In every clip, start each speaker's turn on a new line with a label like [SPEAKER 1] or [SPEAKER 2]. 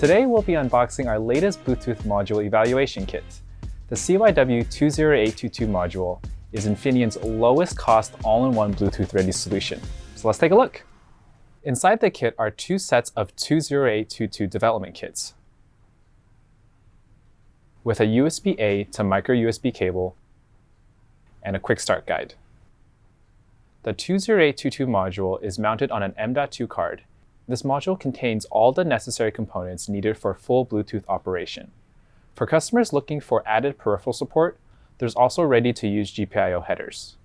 [SPEAKER 1] Today we'll be unboxing our latest Bluetooth module evaluation kit. The CYW20822 module is Infineon's lowest cost all-in-one Bluetooth-ready solution. So let's take a look. Inside the kit are two sets of 20822 development kits with a USB-A to micro USB cable and a quick start guide. The 20822 module is mounted on an M.2 card. This module contains all the necessary components needed for full Bluetooth operation. For customers looking for added peripheral support, there's also ready-to-use GPIO headers.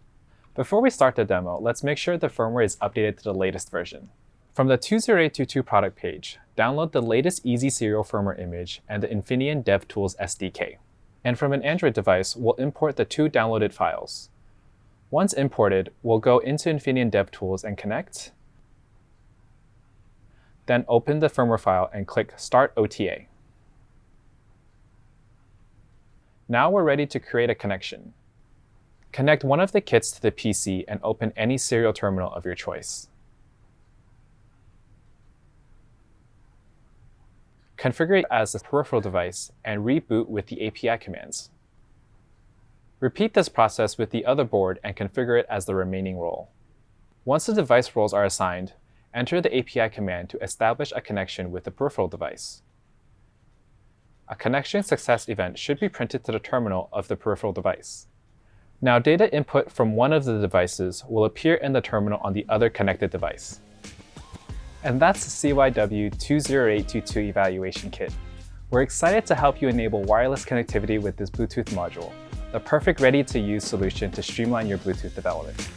[SPEAKER 1] Before we start the demo, let's make sure the firmware is updated to the latest version. From the 20822 product page, download the latest Easy Serial firmware image and the Infineon DevTools SDK. And from an Android device, we'll import the two downloaded files. Once imported, we'll go into Infineon DevTools and connect. Then open the firmware file and click Start OTA. Now we're ready to create a connection. Connect one of the kits to the PC and open any serial terminal of your choice. Configure it as a peripheral device and reboot with the API commands. Repeat this process with the other board and configure it as the remaining role. Once the device roles are assigned, enter the API command to establish a connection with the peripheral device. A connection success event should be printed to the terminal of the peripheral device. Now data input from one of the devices will appear in the terminal on the other connected device. And that's the CYW20822 evaluation kit. We're excited to help you enable wireless connectivity with this Bluetooth module, the perfect ready-to-use solution to streamline your Bluetooth development.